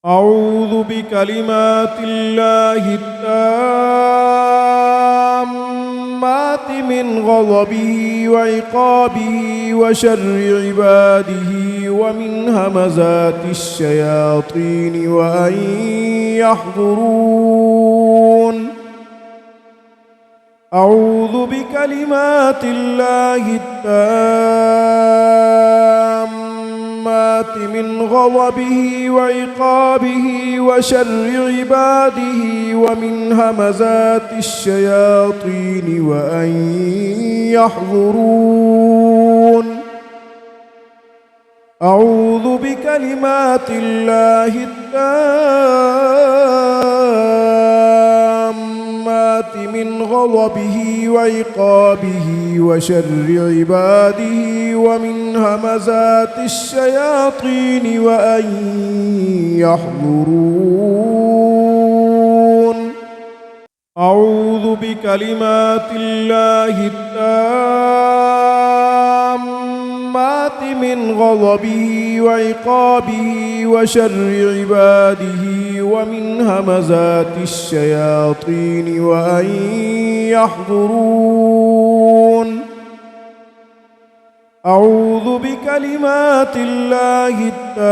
أعوذ بكلمات الله التامات من غضبه وعقابه وشر عباده ومن همزات الشياطين وأن يحضرون. أعوذ بكلمات الله التامات من غضبه وعقابه وشر عباده ومن همزات الشياطين وأن يحضرون. أعوذ بكلمات الله التامات من غضبه وعقابه وشر عباده ومن همزات الشياطين وأن يحضرون. أعوذ بكلمات الله التامات من غضبه وعقابه وشر عباده ومن همزات الشياطين وأن يحضرون. أعوذ بكلمات الله التامات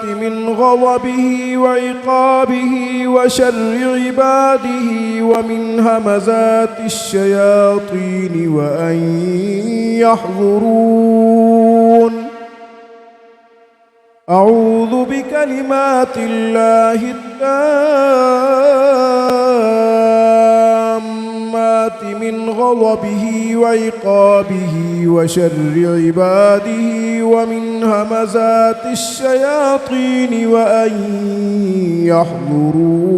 من غضبه وعقابه وشر عباده ومن همزات الشياطين وأن يحضرون. أعوذ بكلمات الله التامات من غضبه وعقابه وشر عباده ومن همزات الشياطين وأن يحضرون.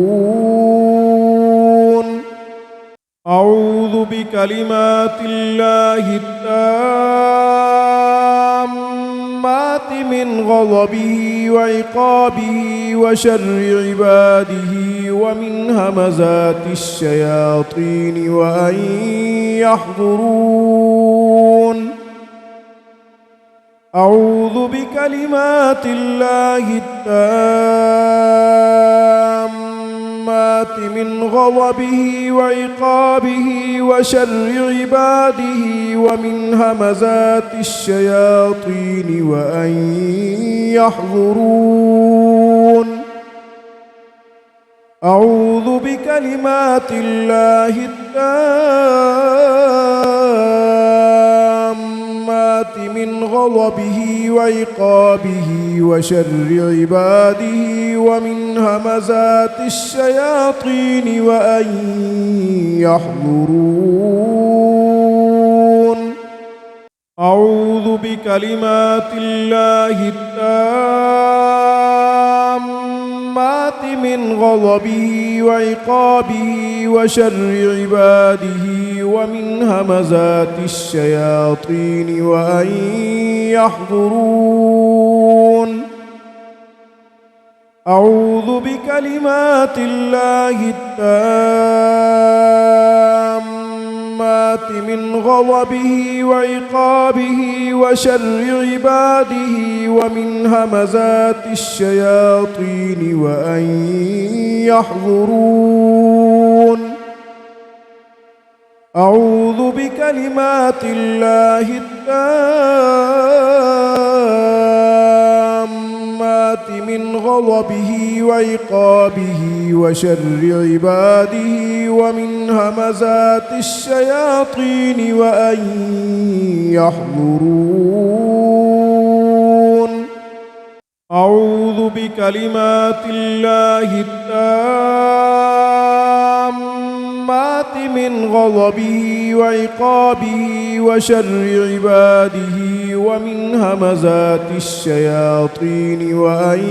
أعوذ بكلمات الله التامات من غضبه وعقابه وشر عباده ومن همزات الشياطين وأن يحضرون. أعوذ بكلمات الله التامات من غضبه وعقابه وشر عباده ومن همزات الشياطين وأن يحضرون. أعوذ بكلمات الله التامات من غضبه وعقابه وشر عباده ومن همزات الشياطين وأن يحضرون. أعوذ بكلمات الله التامات من غضبه وعقابه وشر عباده ومن همزات الشياطين وأن يحضرون. أعوذ بكلمات الله التامات من غضبه وعقابه وشر عباده ومن همزات الشياطين وأن يحضرون. أعوذ بكلمات الله التامات من غضبه وعقابه وشر عباده ومن همزات الشياطين وأن يحضرون. أعوذ بكلمات الله التامات من غضبه وعقابه وشر عباده ومن همزات الشياطين وأن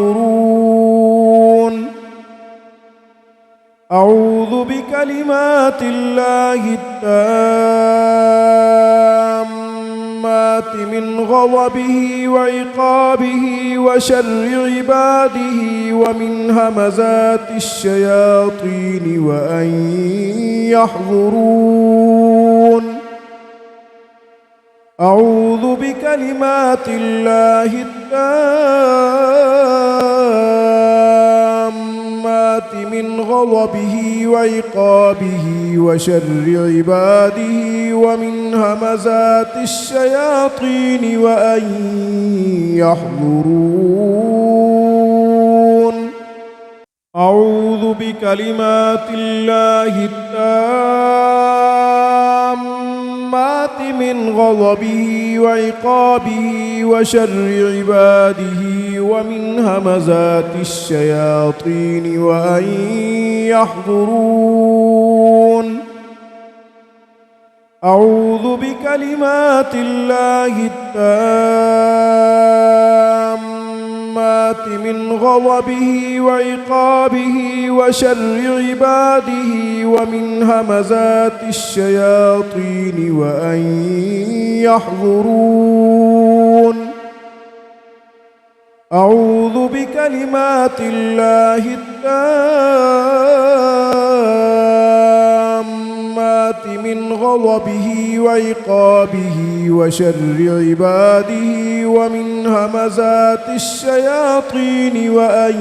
يحضرون. أعوذ بكلمات الله التامات من غضبه وعقابه وشر عباده ومن همزات الشياطين وأن يحضرون. أعوذ أعوذ بكلمات الله التامات من غضبه وعقابه وشر عباده ومن همزات الشياطين وأن يحضرون. أعوذ بكلمات الله التامات من غضبه وعقابه وشر عباده ومن همزات الشياطين وأن يحضرون. أعوذ بكلمات الله التامات من غضبه وعقابه وشر عباده ومن همزات الشياطين وأن يحضرون. أعوذ بكلمات الله التامات من غضبه وعقابه وشر عباده ومن همزات الشياطين وأن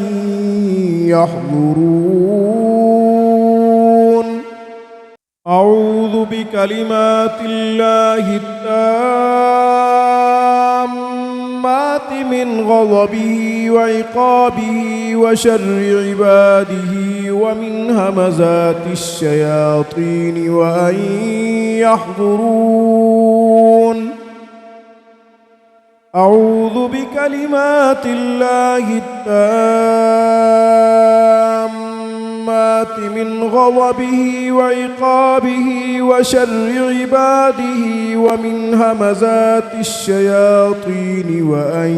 يحضرون. أعوذ بكلمات الله التامات من غضبه وعقابه وشر عباده ومن همزات الشياطين وأن يحضرون. أعوذ بكلمات الله التامات من غضبه وعقابه وشر عباده ومن همزات الشياطين وأن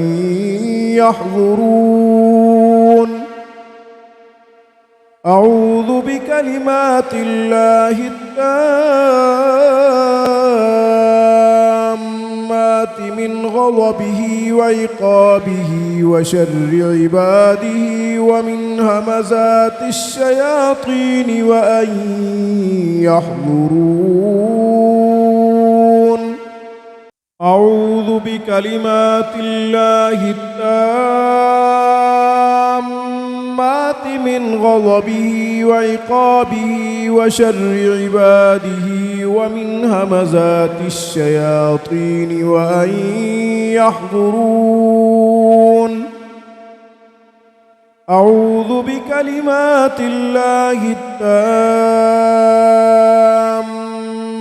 يحضرون. أعوذ بكلمات الله التامات من غضبه وعقابه وشر عباده ومن همزات الشياطين وأن يحضرون. أعوذ بكلمات الله التامات من غضبه وعقابه وشر عباده ومن همزات الشياطين وأن يحضرون. أعوذ بكلمات الله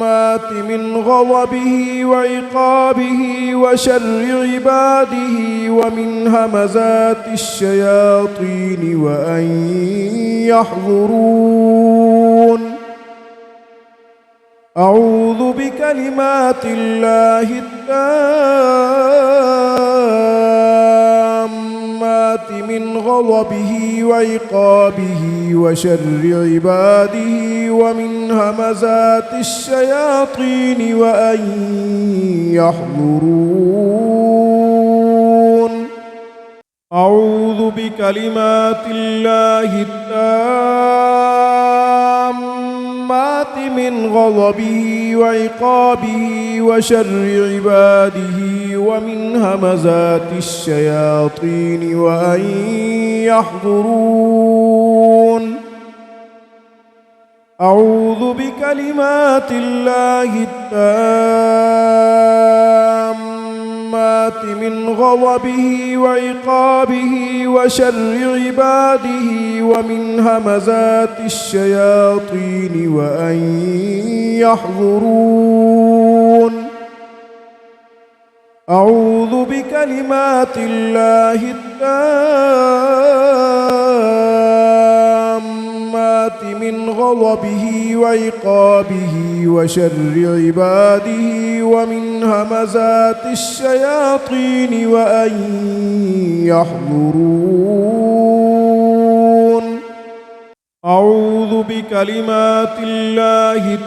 التامات من غضبه وعقابه وشر عباده ومن همزات الشياطين وأن يحضرون. أعوذ بكلمات الله التامات من غضبه وعقابه وشر عباده ومن همزات الشياطين وأن يحضرون. أعوذ بكلمات الله التامات من غضبه وعقابه وشر عباده ومن همزات الشياطين وأن يحضرون. أعوذ بكلمات الله التامات من غضبه وعقابه وشر عباده ومن همزات الشياطين وأن يحضرون. أعوذ بكلمات الله التامات من غضبه وعقابه وشر عباده ومن همزات الشياطين وأن يحضرون. أعوذ بكلمات الله التامات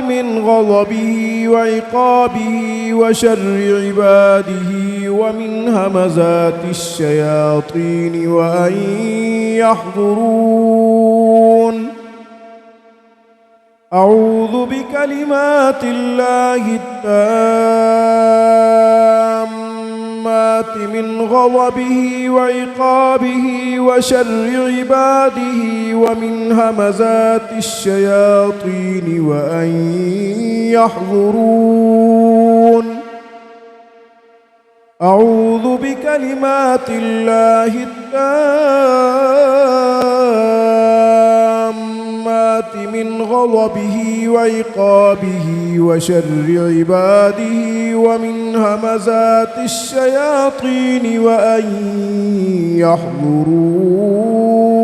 من غضبه وعقابه وشر عباده ومن همزات الشياطين وأن يحضرون. أعوذ بكلمات الله التامات من غضبه وعقابه وشر عباده ومن همزات الشياطين وأن يحضرون. أعوذ بكلمات الله التامات من غضبه وعقابه وشر عباده ومن همزات الشياطين وأن يحضرون.